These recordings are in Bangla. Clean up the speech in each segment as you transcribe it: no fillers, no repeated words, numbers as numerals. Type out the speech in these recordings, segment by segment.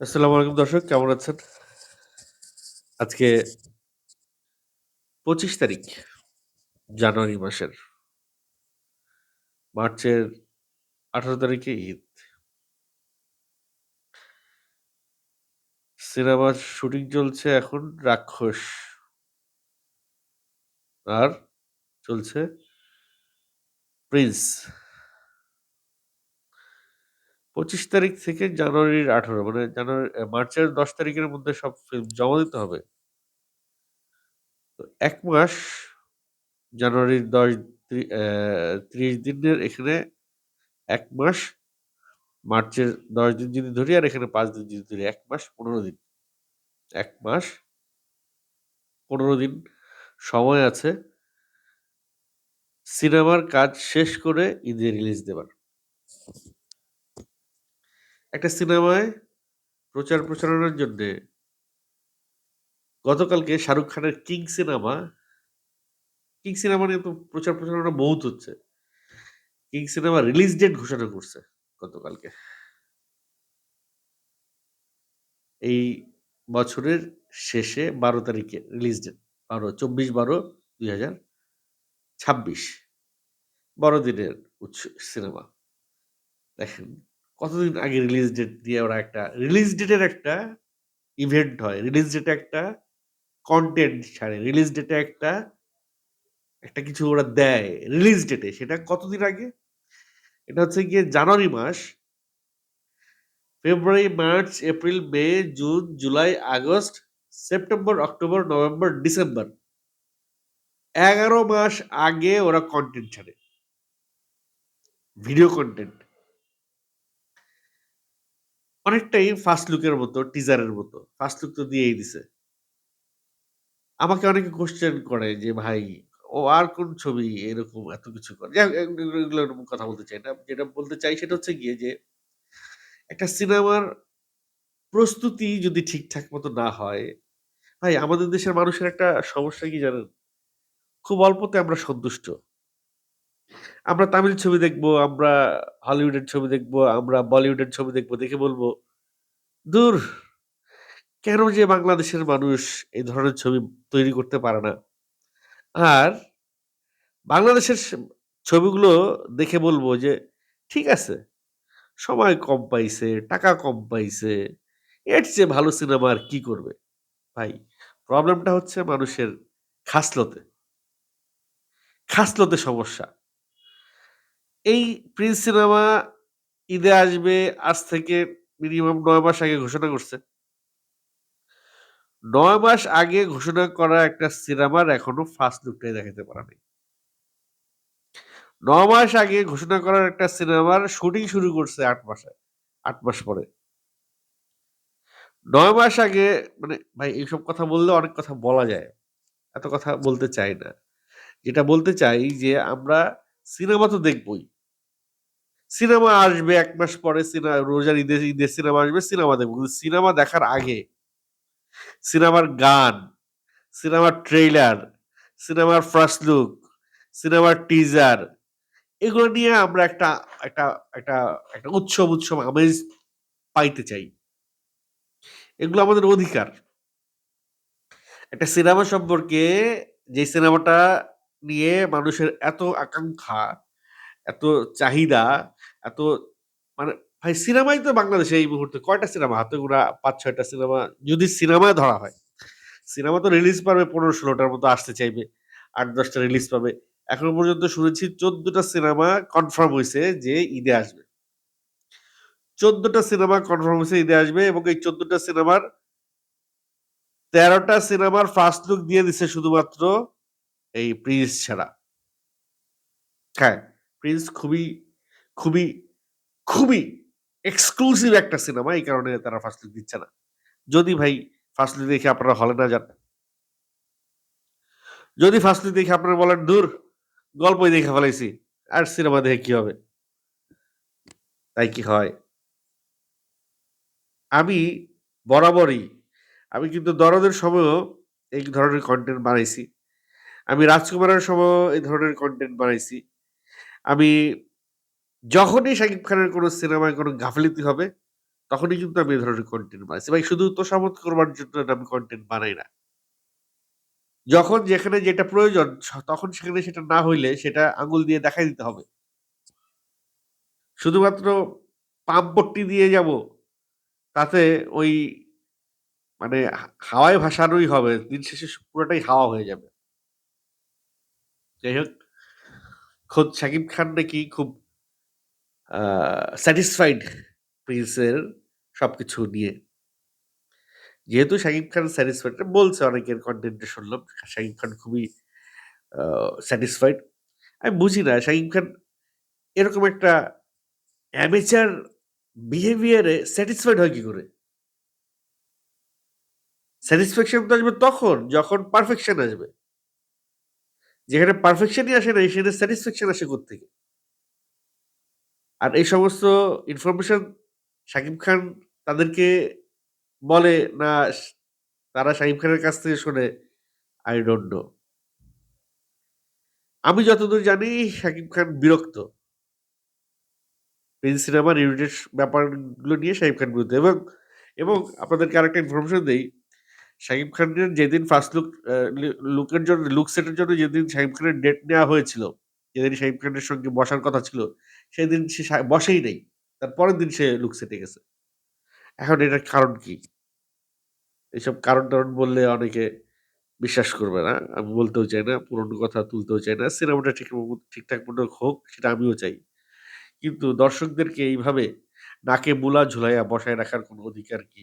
আসসালামু আলাইকুম দর্শক, কেমন আছেন? আজকে ২৫ তারিখ জানুয়ারি মাসের। মার্চের ১৮ তারিখে ঈদ। সিনেমার শুটিং চলছে এখন 'রাক্ষস'। আর চলছে 'প্রিন্স'। ২৫ তারিখ থেকে জানুয়ারির ১৮ মানে মার্চের ১০ তারিখের মধ্যে সব ফিল্ম জমা দিতে হবে। তো ১ মাস জানুয়ারির ১০ ৩০ দিনের এখানে ১ মাস, মার্চের ১০ দিন যদি ধরি আর এখানে ৫ দিন যদি ধরি ১ মাস ১৫ দিন। ১ মাস ১৫ দিন সময় আছে সিনেমার কাজ শেষ করে ঈদে রিলিজ দেবার। একটা সিনেমায় প্রচারণার জন্যে গতকালকে শাহরুখ খানের 'কিং' সিনেমা নিয়ে তো প্রচারণা বহুত হচ্ছে। 'কিং' সিনেমার রিলিজ ডেট ঘোষণা করছে গতকালকে। এই বছরের শেষে ১২ তারিখে রিলিজ ডেট। ২৪-১২-২০২৬ বড়দিনের সিনেমা। দেখেন কতদিন আগে রিলিজ ডেট দিয়ে ওরা একটা রিলিজ ডেটের একটা ইভেন্ট হয়। রিলিজ ডেটে একটা কনটেন্ট ছাড়ে। রিলিজ ডেটে একটা একটা কিছু ওরা দেয়। রিলিজ ডেটে সেটা কতদিন আগে? এটা হচ্ছে গিয়ে জানুয়ারি মাস, February, March, April, May, June, July, August, September, October, November, December. ১১ মাস আগে ওরা কনটেন্ট ছাড়ে। Video content. অনেকটাই ফার্স্ট লুকের মতো, টিজারের মতো। ফার্স্ট লুক তো দিয়েই দিছে। আমাকে অনেকে কোয়েশ্চেন করে যে, "ভাই ও আর কোন ছবি এরকম এত কিছু করে?" যাই হোক এগুলোর কথা বলতে চাই না। যেটা বলতে চাই সেটা হচ্ছে গিয়ে যে, একটা সিনেমার প্রস্তুতি যদি ঠিকঠাক মতো না হয়, ভাই আমাদের দেশের মানুষের একটা সমস্যা কি জানেন? খুব অল্পতে আমরা সন্তুষ্ট। আমরা তামিল ছবি দেখবো, আমরা হলিউডের ছবি দেখবো, আমরা বলিউডের ছবি দেখবো, দেখে বলব, "দূর! কেন যে বাংলাদেশের মানুষ এই ধরনের ছবি তৈরি করতে পারে না?" আর বাংলাদেশের ছবিগুলো দেখে বলব যে, "ঠিক আছে, সময় কম পাইছে, টাকা কম পাইছে। এর চেয়ে ভালো সিনেমা আর কি করবে?" ভাই, প্রবলেমটা হচ্ছে মানুষের খাসলতে। খাসলতে সমস্যা। এই 'প্রিন্স' সিনেমা ঈদে আসবে আজ থেকে মিনিমাম ৯ মাস আগে ঘোষণা করছে। ৯ মাস আগে ঘোষণা করা একটা সিনেমার এখনো ফার্স্ট লুকটাই দেখাইতে পারে নাই। ৯ মাস আগে ঘোষণা করার একটা সিনেমার শুটিং শুরু করছে ৮ মাসে। ৮ মাস পরে। ৯ মাস আগে মানে ভাই এইসব কথা বললে অনেক কথা বলা যায়। এত কথা বলতে চাই না। যেটা বলতে চাই যে আমরা সিনেমা তো দেখবই। সিনেমা আসবে ১ মাস পরে রোজার ঈদের সিনেমা আসবে, সিনেমা দেখব। কিন্তু সিনেমা দেখার আগে সিনেমার গান, সিনেমার ট্রেইলার, সিনেমার ফার্স্ট লুক, সিনেমার টিজার এগুলো নিয়ে আমরা একটা একটা একটা একটা উৎসব আমেজ পাইতে চাই। এগুলো আমাদের অধিকার। একটা সিনেমা সম্পর্কে যে সিনেমাটা নিয়ে মানুষের এত আকাঙ্খা, এত চাহিদা, এত মানে ভাই সিনেমাই তো বাংলাদেশে এই মুহূর্তে কয়টা সিনেমা? হাতে গোনা ৫-৬ টা সিনেমা যদি সিনেমায় ধরা হয়। সিনেমা তো রিলিজ পাবে ১৫-১৬ টার মতো আসতে চাইবে। ৮-১০ টা রিলিজ পাবে। এখনো পর্যন্ত শুনেছি ১৪ টা সিনেমা কনফার্ম হইছে যে ঈদে আসবে। ১৪ টা সিনেমা কনফার্ম হইছে ঈদে আসবে এবং এই ১৪ টা সিনেমার ১৩ টা সিনেমার ফার্স্ট লুক দিয়ে দিছে শুধুমাত্র এই 'প্রিন্স' ছাড়া। হ্যাঁ, 'প্রিন্স' খুবই, খুবই এক্সক্লুসিভ একটা সিনেমা। এই কারণে তারা ফার্স্ট লুক দিচ্ছে না। যদি ভাই ফার্স্ট লুক দেখে আপনারা হলে না যান। যদি ফার্স্ট লুক দেখে আপনারা বলেন, "ধুর! গল্পই দেইখা ফেলাইছি। আর সিনেমা দেখে কি হবে?" তাই কি হয়? আমি বরাবরই আমি কিন্তু 'দরদের' সময়ও এই ধরনের কনটেন্ট বানাইছি। আমি 'রাজকুমারের' সময়ও এই ধরনের কনটেন্ট বানাইছি। আমি যখনই শাকিব খানের কোন সিনেমায় কোন গাফিলতি হবে, তখনই কিন্তু আমি এ ধরনের কনটেন্ট বানাইছি। ভাই শুধু তোষামোদ করবার জন্য আমি কনটেন্ট বানাই না। যখন যেখানে যেটা প্রয়োজন তখন সেখানে সেটা না হইলে সেটা আঙুল দিয়ে দেখাই দিতে হবে। শুধুমাত্র পামপট্টি দিয়ে যাবো, তাতে ওই মানে হাওয়ায় ভাসানোই হবে। দিন শেষে পুরোটাই হাওয়া হয়ে যাবে। যাই হোক, খোদ শাকিব খান নাকি খুব আ স্যাটিসফাইড প্রিন্স এর সবকিছু নিয়ে। যেহেতু শাকিব খান স্যাটিসফাইড বলছে অনেকের কনটেন্টে শুনলাম। শাকিব খান খুবই আ স্যাটিসফাইড। আমি বুঝি না শাকিব খান এরকম একটা অ্যামেচার বিহেভিয়ার এ স্যাটিসফাইড হয় কি করে? স্যাটিসফ্যাকশন তো আসবে তখন যখন পারফেকশন আসবে। যেখানে পারফেকশনই আসে নাই সেখানে স্যাটিসফ্যাকশন আসে কোত্থেকে? আর এই সমস্ত ইনফরমেশন শাকিব খান তাদেরকে বলে না তারা শাকিব খানের কাছ থেকে শোনে? I don't know. আমি যতদূর জানি শাকিব খান বিরক্ত। প্রিন্স সিনেমার রিলেটেড ব্যাপারগুলো নিয়ে শাকিব খান বিরক্ত এবং আপনাদেরকে আরেকটা ইনফরমেশন দেই। শাকিব খানের যেদিন ফার্স্ট লুকের জন্য লুক সেটের জন্য যেদিন শাকিব খানের ডেট নেওয়া হয়েছিল, যেদিন শাকিব খানের সঙ্গে বসার কথা ছিল, সেদিন সে বসেই নাই। তার পরের দিন সে লুক সেটে গেছে। এখন এটার কারণ কি? এসব কারণ-টারণ বললে অনেকে বিশ্বাস করবে না। আমি বলতেও চাই না, পুরনো কথা তুলতেও চাই না। সিনেমাটা ঠিকঠাক মতো হোক সেটা আমিও চাই। কিন্তু দর্শকদেরকে এইভাবে নাকে মূলা ঝুলাইয়া বসায় রাখার কোনো অধিকার কি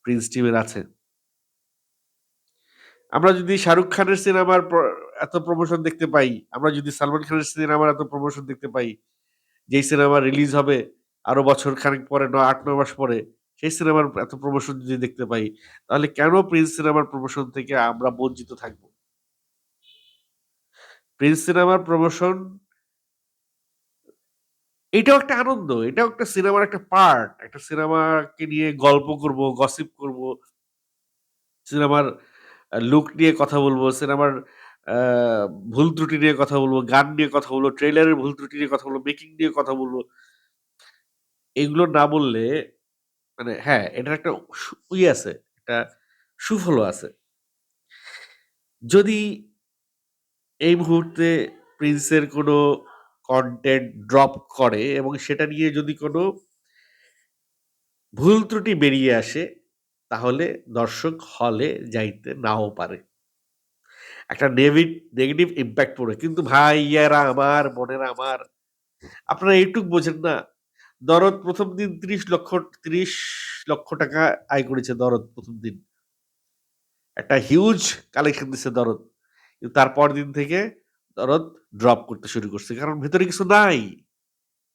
প্রিন্স টিমের আছে? আমরা যদি শাহরুখ খানের সিনেমার এত প্রমোশন দেখতে পাই, আমরা যদি সালমান খানের সিনেমার এত প্রমোশন দেখতে পাই, যেই সিনেমা রিলিজ হবে আরো বছর খানেক পরে ৮-৯ মাস পরে, সেই সিনেমার এত প্রমোশন যদি দেখতে পাই, তাহলে কেন প্রিন্স সিনেমার প্রমোশন থেকে আমরা বঞ্চিত থাকব? প্রিন্স সিনেমার প্রমোশন এটাও একটা আনন্দ। এটাও একটা সিনেমার একটা পার্ট। একটা সিনেমাকে নিয়ে গল্প করব, গসিপ করব। সিনেমার লুক নিয়ে কথা বলব, সিনেমার আ ভুল ত্রুটি নিয়ে কথা বলব, গান নিয়ে কথা বলব, ট্রেইলারের ভুল ত্রুটি নিয়ে কথা বলব, মেকিং নিয়ে কথা বলব। এগুলো না বললে মানে হ্যাঁ, এটার একটা আছে, একটা সুফলও আছে। যদি এই মুহূর্তে প্রিন্সের কোনো কনটেন্ট ড্রপ করে এবং সেটা নিয়ে যদি কোনো ভুল ত্রুটি বেরিয়ে আসে, তাহলে দর্শক হলে যাইতে নাও পারে। একটা নেগেটিভ ইমপ্যাক্ট পড়বে। কিন্তু ভাইয়ারা আমার, বোনেরা আমার, আপনারা এইটুক বোঝেন না। দরদ ১ম দিন ৳৩০,০০,০০০ আয় করেছে দরদ ১ম দিন। একটা হিউজ কালেকশন দিছে দরদ। কিন্তু তার পরদিন থেকে দরদ ড্রপ করতে শুরু করছে। কারণ ভেতরে কিছু নাই।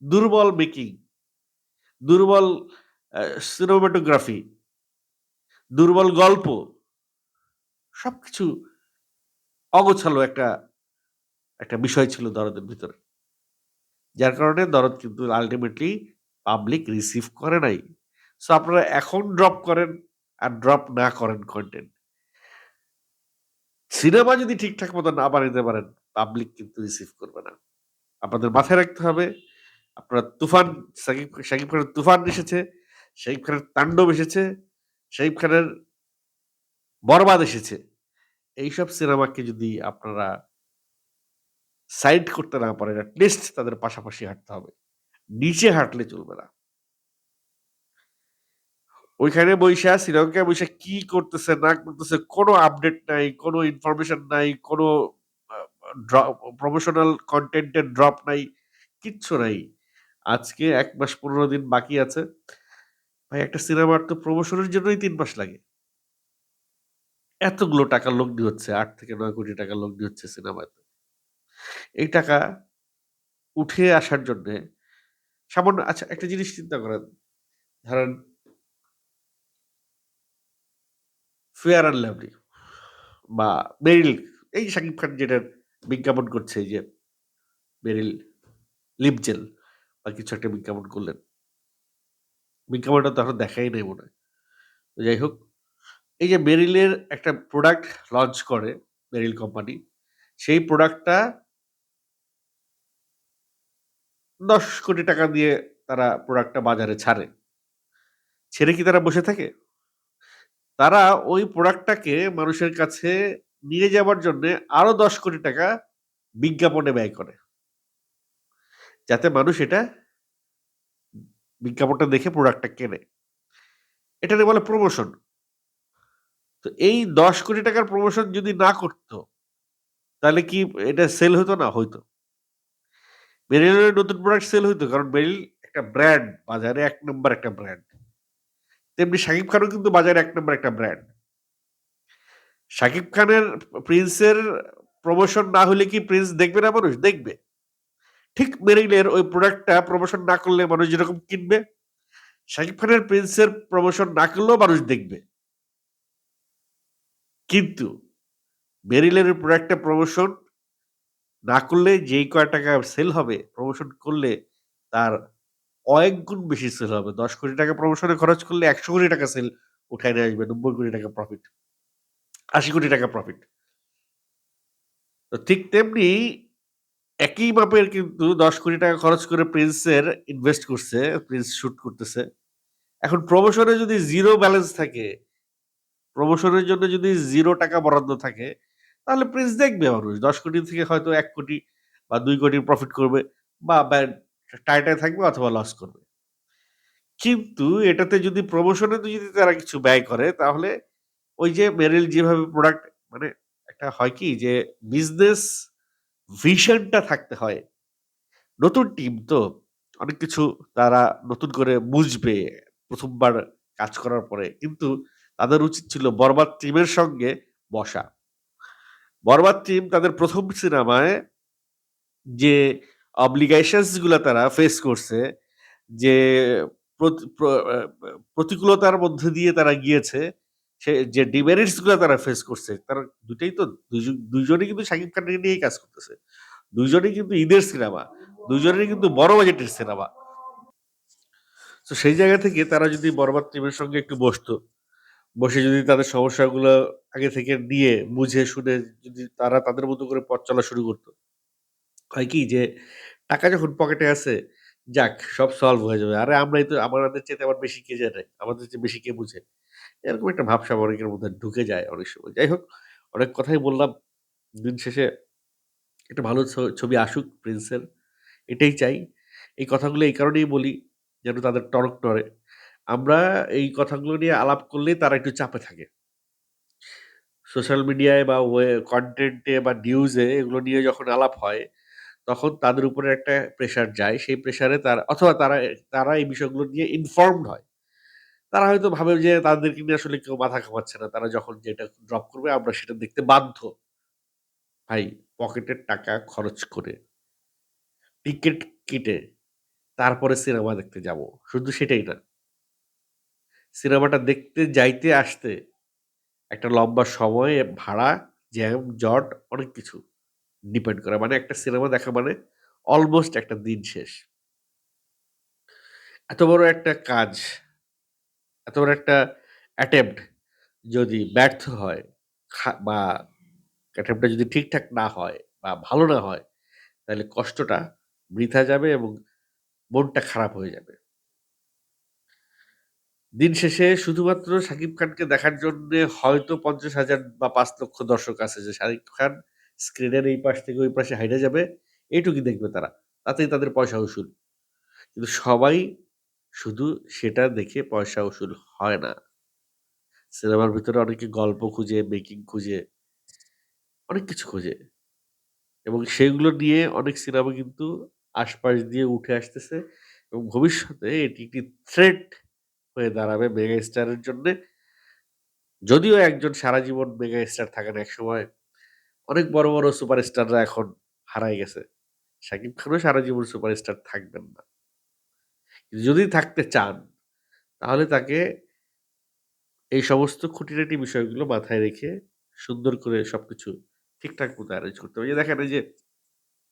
দুর্বল মেকিং, দুর্বল আ সিনেমাটোগ্রাফি, দুর্বল গল্প, সবকিছু অগোছালো একটা বিষয় ছিল দরদের ভিতরে। যার কারণে দরদ কিন্তু আল্টিমেটলি পাবলিক রিসিভ করে নাই। সো আপনারা এখন ড্রপ করেন আর ড্রপ না করেন কনটেন্ট। সিনেমা যদি ঠিকঠাক মতো না বানাইতে পারেন, পাবলিক কিন্তু রিসিভ করবে না। আপনাদের মাথায় রাখতে হবে, আপনারা তুফান শাকিব খানের তুফান এসেছে, শাকিব খানের তাণ্ডব এসেছে, শাকিব খানের বরবাদ এসেছে। এইসব সিনেমাকে যদি আপনারা সাইড করতে না পারেন, এট লিস্ট তাদের পাশাপাশি হাঁটতে হবে। নিচে হাঁটলে চলবে না। ওইখানে বইসা শ্রীলঙ্কায় বইসা কি করতেছে না করতেছে কোনো আপডেট নাই, কোনো ইনফরমেশন নাই, কোনো আ ড্র প্রমোশনাল কনটেন্ট এর ড্রপ নাই, কিচ্ছু নাই। আজকে ১ মাস ১৫ দিন বাকি আছে। ভাই একটা সিনেমার তো প্রমোশনের জন্যই ৩ মাস লাগে। এতগুলো টাকা লগ্নি হচ্ছে। ৮ থেকে ৯ কোটি টাকা লগ্নি হচ্ছে সিনেমাতে। এই টাকা উঠে আসার জন্যে সামান্য আচ্ছা একটা জিনিস চিন্তা করেন। ধরেন 'ফেয়ার অ্যান্ড লাভলি' বা 'মেরিল' এই যে শাকিব খান যেটার বিজ্ঞাপন করছে এই যে 'মেরিল লিপ জেল' বা কিছু একটা বিজ্ঞাপন করলেন। বিজ্ঞাপনটা তো এখনো দেখাই নাই মনে হয়। তো যাই হোক, এই যে 'মেরিলের' একটা প্রোডাক্ট লঞ্চ করে 'মেরিল' কোম্পানি। সেই প্রোডাক্টটা ৳১০,০০,০০,০০০ দিয়ে তারা প্রোডাক্টটা বাজারে ছাড়ে। ছেড়ে কি তারা বসে থাকে? তারা ওই প্রোডাক্টটাকে মানুষের কাছে নিয়ে যাবার জন্যে আরো ৳১০,০০,০০,০০০ বিজ্ঞাপনে ব্যয় করে। যাতে মানুষ এটা বিজ্ঞাপনটা দেখে প্রোডাক্টটা কেনে। এটাকে বলে প্রমোশন। তো এই ৳১০,০০,০০,০০০ র প্রমোশন যদি না করত, তাহলে কি এটা সেল হইতো না? হইতো। মেরিলের নতুন প্রোডাক্ট সেল হইতো। কারণ মেরিল একটা ব্র্যান্ড, বাজারে ১ নাম্বার একটা ব্র্যান্ড। তেমনি শাকিব খানও কিন্তু বাজারে ১ নাম্বার একটা ব্র্যান্ড। শাকিব খানের প্রিন্সের প্রমোশন না হলে কি প্রিন্স দেখবে না মানুষ? দেখবে। ঠিক মেরিলের ওই প্রোডাক্টটা প্রমোশন না করলে মানুষ যেরকম কিনবে, শাকিব খানের প্রিন্সের প্রমোশন না করলেও মানুষ দেখবে। কিন্তু মেরিলের ওই প্রোডাক্টটা প্রমোশন না করলে যেই কয় টাকা সেল হবে, প্রমোশন করলে তার কয়েক গুণ বেশি সেল হবে। ৳১০,০০,০০,০০০ প্রমোশনে খরচ করলে ৳১০০,০০,০০,০০০ সেল উঠায় নিয়ে আসবে। ৳৯০,০০,০০,০০০ প্রফিট। ৳৮০,০০,০০,০০০ প্রফিট। তো ঠিক তেমনি একই মাপের কিন্তু ৳১০,০০,০০,০০০ খরচ করে প্রিন্সের ইনভেস্ট করছে, প্রিন্স শুট করতেছে। এখন প্রমোশনে যদি 0 ব্যালেন্স থাকে, প্রমোশনের জন্য যদি ৳0 বরাদ্দ থাকে, তাহলে প্রিন্স দেখবে মানুষ। ১০,০০,০০,০০০ থেকে হয়তো ১,০০,০০,০০০ বা ২,০০,০০,০০০ প্রফিট করবে বা টায় থাকবে অথবা লস করবে। কিন্তু এটাতে যদি প্রমোশনে যদি তারা কিছু ব্যয় করে, তাহলে ওই যে মেরিল যেভাবে প্রোডাক্ট মানে একটা হয় কি যে বিজনেস ভিশনটা থাকতে হয়। নতুন টিম তো অনেক কিছু তারা নতুন করে বুঝবে ১ম বার কাজ করার পরে। কিন্তু তাদের উচিত ছিল বরবাদ টিমের সঙ্গে বসা। বরবাদ টিম তাদের ১ম সিনেমায় যে obligations গুলা তারা ফেস করছে, যে প্রতি প্র আ আ প্রতিকূলতার মধ্যে দিয়ে তারা গিয়েছে, সে যে ডিমেরিটস গুলা তারা ফেস করছে, তারা দুটাই তো ২ জনই কিন্তু শাকিব খানকে নিয়েই কাজ করতেছে। ২ জনই কিন্তু ঈদের সিনেমা। ২ জনেরই কিন্তু বড় বাজেটের সিনেমা। সো সেই জায়গা থেকে তারা যদি বরবাদ টিমের সঙ্গে একটু বসতো, বসে যদি তাদের সমস্যাগুলো আগে থেকে নিয়ে বুঝে শুনে যদি তারা তাদের মতো করে পথ চলা শুরু করত। হয় কি যে টাকা যখন পকেটে আছে, যাক সব সলভ হয়ে যাবে। আরে আমরাই তো আমাদের চাইতে আবার বেশি কে জানে? আমাদের চেয়ে বেশি কে বুঝে? এরকম একটা ভাবসাব অনেকের মধ্যে ঢুকে যায় অনেক সময়। যাই হোক, অনেক কথাই বললাম। দিন শেষে একটা ভালো ছবি আসুক প্রিন্সের। এটাই চাই। এই কথাগুলো এই কারণেই বলি যেন তাদের টনক নড়ে। আমরা এই কথাগুলো নিয়ে আলাপ করলেই তারা একটু চাপে থাকে। সোশ্যাল মিডিয়ায় বা কনটেন্ট এ বা নিউজে এগুলো নিয়ে যখন আলাপ হয়, তখন তাদের উপরে একটা প্রেশার যায়। সেই প্রেশারে তারা অথবা তারা এই বিষয়গুলো নিয়ে ইনফর্মড হয়। তারা হয়তো ভাবে যে তাদেরকে নিয়ে আসলে কেউ মাথা ঘামাচ্ছে না। তারা যখন যেটা ড্রপ করবে আমরা সেটা দেখতে বাধ্য। ভাই, পকেটের টাকা খরচ করে, টিকেট কেটে তারপরে সিনেমা দেখতে যাবো। শুধু সেটাই না। সিনেমাটা দেখতে যাইতে আসতে একটা লম্বা সময়, ভাড়া, জ্যাম, জট অনেক কিছু ডিপেন্ড করে। মানে একটা সিনেমা দেখা মানে অলমোস্ট একটা দিন শেষ। এত বড় একটা কাজ, এত বড় একটা অ্যাটেম্প্ট যদি ব্যর্থ হয়, বা অ্যাটেম্প্ট টা যদি ঠিকঠাক না হয় বা ভালো না হয়, তাহলে কষ্টটা বৃথা যাবে এবং মনটা খারাপ হয়ে যাবে। দিন শেষে শুধুমাত্র শাকিব খানকে দেখার জন্যে হয়তো ৫০,০০০ বা ৫,০০,০০০ দর্শক আছে যে শাকিব খান স্ক্রিনের এই পাশ থেকে ওই পাশে হাইটা যাবে, এইটুকুই দেখবে তারা। তাতেই তাদের পয়সা উসুল। কিন্তু সবাই শুধু সেটা দেখে পয়সা উসুল হয় না। সিনেমার ভিতরে অনেকে গল্প খুঁজে, মেকিং খুঁজে, অনেক কিছু খোঁজে এবং সেগুলো নিয়ে অনেক সিনেমা কিন্তু আশপাশ দিয়ে উঠে আসতেছে এবং ভবিষ্যতে এটি একটি থ্রেট হয়ে দাঁড়াবে মেগা স্টারের জন্যে। যদিও একজন সারা জীবন মেগা স্টার থাকেন একসময়। অনেক বড়, বড় সুপারস্টাররা এখন হারায় গেছে। শাকিব খানও সারা জীবন সুপারস্টার থাকবেন না। যদি থাকতে চান তাহলে তাকে এই সমস্ত খুঁটিনাটি বিষয়গুলো মাথায় রেখে সুন্দর করে সবকিছু ঠিকঠাক মতো এরেঞ্জ করতে হবে। এই যে দেখেন এই যে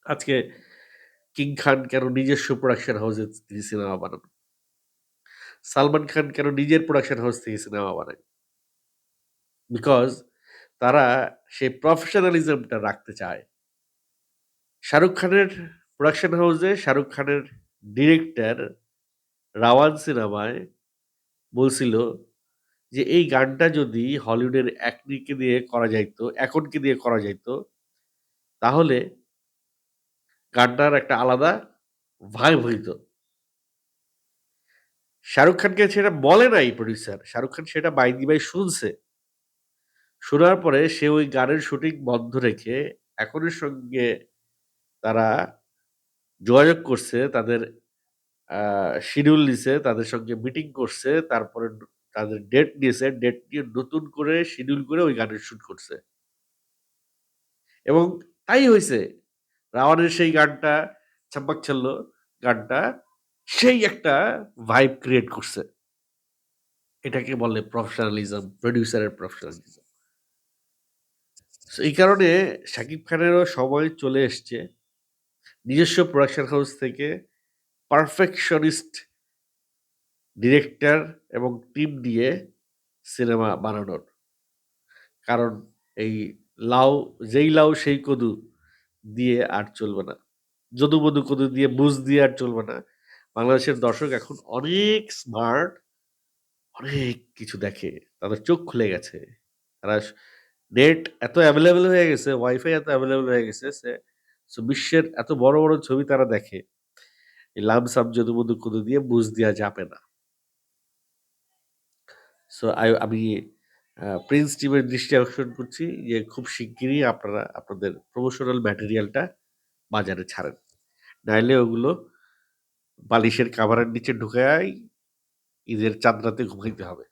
আজকে কিং খান কেন নিজস্ব প্রোডাকশন হাউসে তিনি সিনেমা বানান। সালমান খান কেন নিজের প্রোডাকশন হাউস থেকে সিনেমা বানায়। বিকজ তারা সেই প্রফেশনালিজমটা রাখতে চায়। শাহরুখ খানের প্রোডাকশন হাউসে শাহরুখ খানের ডিরেক্টর 'রাওয়ান' সিনেমায় বলছিল যে এই গানটা যদি হলিউডের অ্যাকনকে দিয়ে করা যাইতো তাহলে গানটার একটা আলাদা ভাইব হইতো। শাহরুখ খানকে সেটা বলে নাই প্রোডিউসার। শাহরুখ খান সেটা বাই দি বাই শুনছে। শোনার পরে সে ওই গানের শুটিং বন্ধ রেখে অ্যাকনের সঙ্গে তারা যোগাযোগ করছে, তাদের শিডিউল নিছে, তাদের সঙ্গে মিটিং করছে, তারপরে তাদের ডেট নিয়েছে, ডেট নিয়ে নতুন করে শিডিউল করে ওই গানের শুট করছে। এবং তাই হইছে। রাওয়ানের সেই গানটা 'ছাব্বাক ছাল্লো' গানটা সেই একটা ভাইব ক্রিয়েট করছে। এটাকে বলে প্রফেশনালিজম, প্রোডিউসারের প্রফেশনালিজম। সো এই কারণে শাকিব খানেরও সময় চলে এসছে নিজস্ব প্রোডাকশন হাউস থেকে পারফেকশনিস্ট ডিরেক্টর এবং টিম দিয়ে সিনেমা বানানোর। কারণ এই লাউ যেই লাউ সেই কদু দিয়ে আর চলবে না। যদু-মধু কদু দিয়ে বুঝ দিয়ে আর চলবে না। বাংলাদেশের দর্শক এখন অনেক স্মার্ট, অনেক কিছু দেখে। তাদের চোখ খুলে গেছে। তারা নেট এত এভেইলেবল হয়ে গেছে, ওয়াইফাই এত এভেইলেবল হয়ে গেছে সো বিশ্বের এত বড়, বড় ছবি তারা দেখে। এই লামসাম যদু-মধু কদু দিয়ে বুঝ দেয়া যাবে না। সো আমি প্রিন্স টিমের দৃষ্টি আকর্ষণ করছি যে খুব শিগগিরই আপনারা আপনাদের প্রমোশনাল ম্যাটেরিয়ালটা বাজারে ছাড়েন। নাইলে ওগুলো বালিশের কাভারের নিচে ঢুকায়াই ঈদের চাঁদ রাতে ঘুমাইতে হবে।